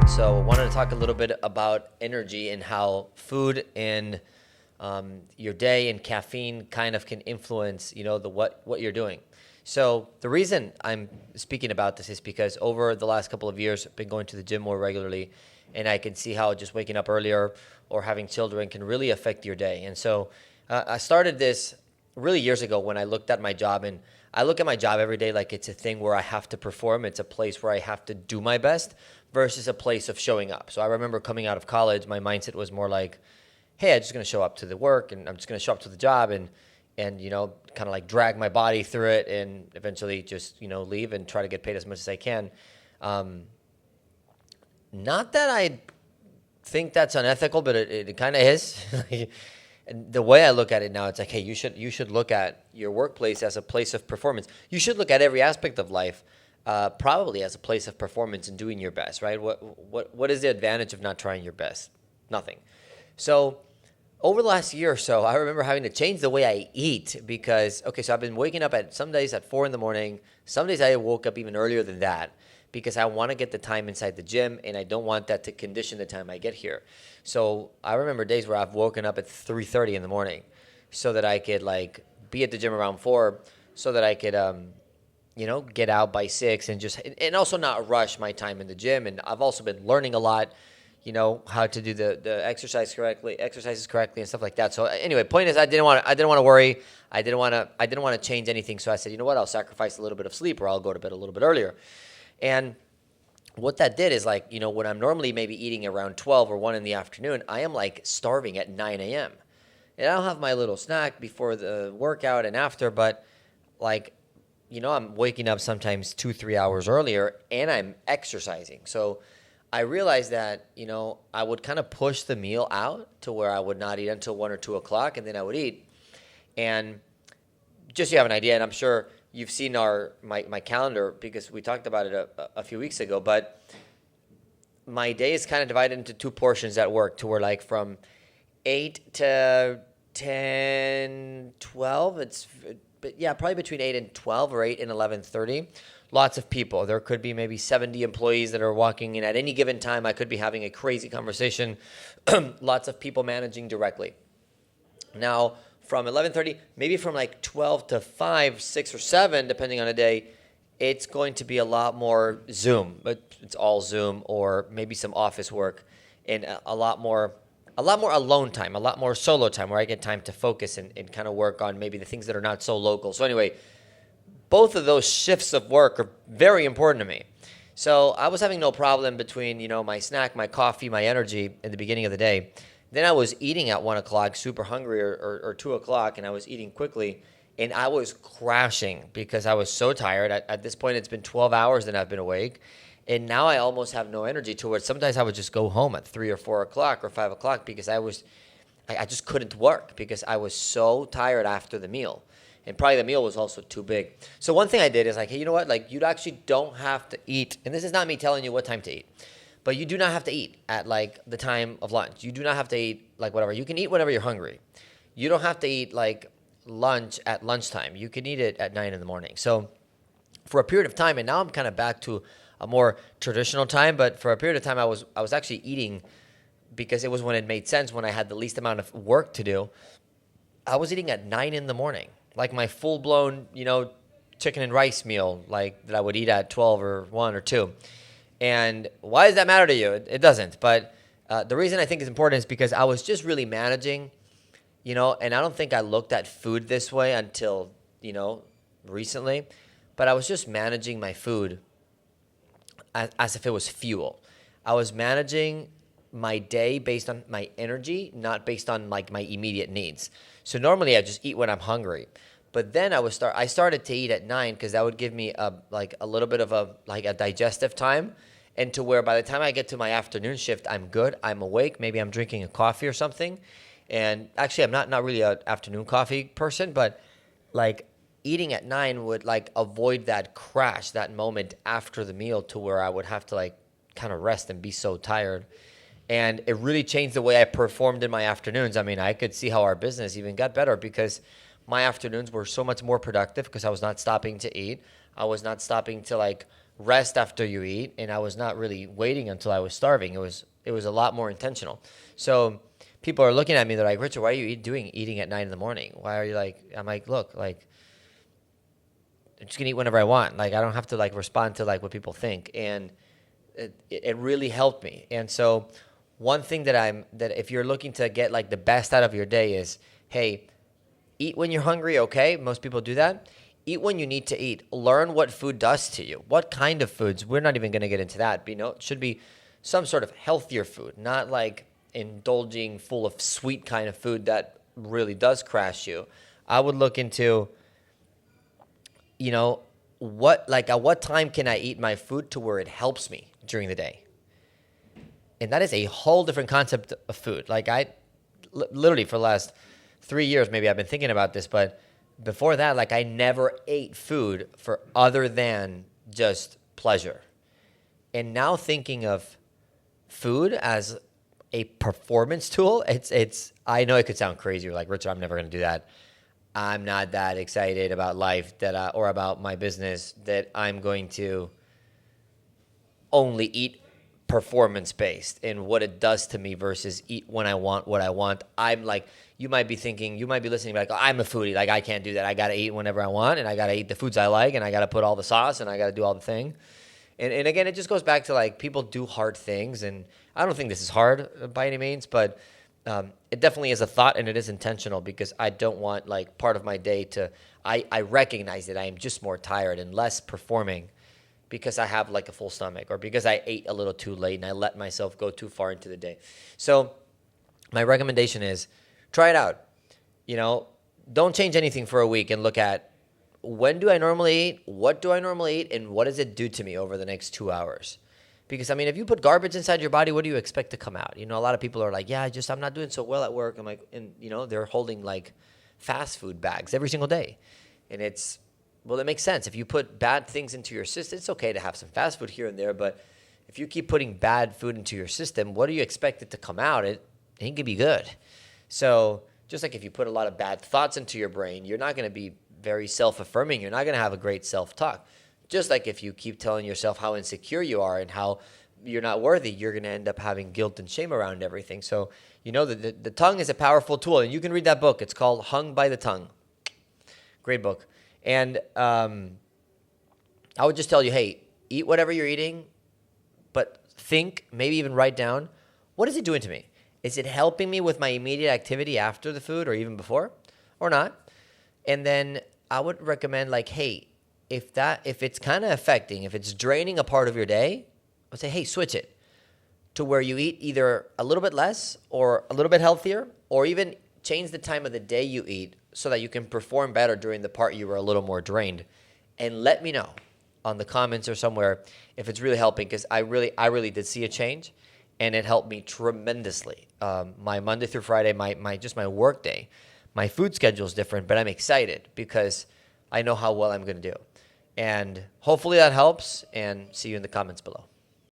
So I wanted to talk a little bit about energy and how food and your day and caffeine kind of can influence, the what you're doing. So the reason I'm speaking about this is because over the last couple of years, I've been going to the gym more regularly, and I can see how just waking up earlier or having children can really affect your day. And so I started this really years ago when I looked at my job, and I look at my job every day like it's a thing where I have to perform. It's a place where I have to do my best versus a place of showing up. So I remember coming out of college, my mindset was more like, hey, I'm just going to show up to the work, and I'm just going to show up to the job and kind of like drag my body through it and eventually just, leave and try to get paid as much as I can. Um, Not that I think that's unethical, but it kind of is. And the way I look at it now, it's like, hey, you should look at your workplace as a place of performance. You should look at every aspect of life, probably as a place of performance and doing your best, right? What is the advantage of not trying your best? Nothing. So over the last year or so, I remember having to change the way I eat because, okay, so I've been waking up at some days at 4 in the morning. Some days I woke up even earlier than that because I want to get the time inside the gym and I don't want that to condition the time I get here. So I remember days where I've woken up at 3:30 in the morning so that I could like be at the gym around 4 so that I could get out by 6 and just and also not rush my time in the gym. And I've also been learning a lot, how to do the exercises correctly and stuff like that. So anyway, point is I didn't want to worry. I didn't want to change anything. So I said, you know what, I'll sacrifice a little bit of sleep or I'll go to bed a little bit earlier. And what that did is like, when I'm normally maybe eating around 12 or 1 in the afternoon, I am like starving at 9 a.m. And I'll have my little snack before the workout and after, but like, I'm waking up sometimes 2-3 hours earlier and I'm exercising. So I realized that, I would kind of push the meal out to where I would not eat until 1 or 2 o'clock and then I would eat. And just so you have an idea, and I'm sure you've seen my calendar because we talked about it a few weeks ago, but my day is kind of divided into two portions at work to where like from 8 to 10, 12, but yeah, probably between 8 and 12 or 8 and 11:30. Lots of people. There could be maybe 70 employees that are walking in at any given time. I could be having a crazy conversation. Lots of people managing directly. Now, from 11:30, maybe from like 12 to 5, 6 or 7, depending on the day, it's going to be a lot more Zoom, but it's all Zoom or maybe some office work and a lot more alone time, a lot more solo time where I get time to focus and kind of work on maybe the things that are not so local. So anyway, both of those shifts of work are very important to me. So I was having no problem between, my snack, my coffee, my energy in the beginning of the day. Then I was eating at 1 o'clock, super hungry, or 2 o'clock, and I was eating quickly, and I was crashing because I was so tired. At this point, it's been 12 hours that I've been awake, and now I almost have no energy towards. Sometimes I would just go home at 3 or 4 o'clock or 5 o'clock because I just couldn't work because I was so tired after the meal. And probably the meal was also too big. So one thing I did is like, hey, you know what? Like you actually don't have to eat. And this is not me telling you what time to eat. But you do not have to eat at like the time of lunch. You do not have to eat like whatever. You can eat whenever you're hungry. You don't have to eat like lunch at lunchtime. You can eat it at 9 in the morning. So for a period of time, and now I'm kind of back to a more traditional time, but for a period of time I was actually eating because it was when it made sense, when I had the least amount of work to do. I was eating at 9 in the morning. Like my full-blown, chicken and rice meal, like that I would eat at 12 or 1 or 2. And why does that matter to you? It doesn't. But the reason I think it's important is because I was just really managing, and I don't think I looked at food this way until, recently. But I was just managing my food as if it was fuel. I was managing my day based on my energy, not based on like my immediate needs. So normally I just eat when I'm hungry. But then I started to eat at 9 because that would give me a little bit of a digestive time, and to where by the time I get to my afternoon shift, I'm good, I'm awake, maybe I'm drinking a coffee or something. And actually I'm not really an afternoon coffee person, but like eating at 9 would like avoid that crash, that moment after the meal to where I would have to like kind of rest and be so tired. And it really changed the way I performed in my afternoons. I mean, I could see how our business even got better because my afternoons were so much more productive because I was not stopping to eat. I was not stopping to like rest after you eat, and I was not really waiting until I was starving. It was a lot more intentional. So people are looking at me, they're like, Richard, why are you eating at 9 in the morning? Why are you like, I'm like, look, like, I'm just gonna eat whenever I want. Like, I don't have to like respond to like what people think. And it really helped me. And so one thing that if you're looking to get like the best out of your day is, hey, eat when you're hungry, okay? Most people do that. Eat when you need to eat. Learn what food does to you. What kind of foods? We're not even going to get into that. But, it should be some sort of healthier food, not like indulging full of sweet kind of food that really does crash you. I would look into, at what time can I eat my food to where it helps me during the day? And that is a whole different concept of food. Like literally for the last 3 years, maybe I've been thinking about this, but before that, like I never ate food for other than just pleasure. And now thinking of food as a performance tool, I know it could sound crazy. You're like, Richard, I'm never going to do that. I'm not that excited about life or about my business that I'm going to only eat performance based and what it does to me versus eat when I want what I want. I'm like, you might be listening like, oh, I'm a foodie. Like I can't do that. I got to eat whenever I want, and I got to eat the foods I like, and I got to put all the sauce, and I got to do all the thing. And again, it just goes back to like people do hard things, and I don't think this is hard by any means, but it definitely is a thought, and it is intentional because I don't want like part of my day I recognize that I am just more tired and less performing because I have like a full stomach or because I ate a little too late and I let myself go too far into the day. So my recommendation is try it out. Don't change anything for a week and look at when do I normally eat, what do I normally eat, and what does it do to me over the next 2 hours? Because, if you put garbage inside your body, what do you expect to come out? A lot of people are like, yeah, I'm not doing so well at work. I'm like, and, they're holding like fast food bags every single day. And well, it makes sense. If you put bad things into your system, it's okay to have some fast food here and there. But if you keep putting bad food into your system, what do you expect it to come out? It ain't going to be good. So just like if you put a lot of bad thoughts into your brain, you're not going to be very self-affirming. You're not going to have a great self-talk. Just like if you keep telling yourself how insecure you are and how you're not worthy, you're going to end up having guilt and shame around everything. So, the tongue is a powerful tool. And you can read that book. It's called Hung by the Tongue. Great book. And I would just tell you, hey, eat whatever you're eating, but think, maybe even write down, what is it doing to me? Is it helping me with my immediate activity after the food or even before or not? And then I would recommend like, hey, if it's kind of affecting, if it's draining a part of your day, I would say, hey, switch it to where you eat either a little bit less or a little bit healthier, or even change the time of the day you eat so that you can perform better during the part you were a little more drained. And let me know on the comments or somewhere if it's really helping, because I really did see a change, and it helped me tremendously. My Monday through Friday, my work day, my food schedule is different, but I'm excited because I know how well I'm going to do. And hopefully that helps, and see you in the comments below.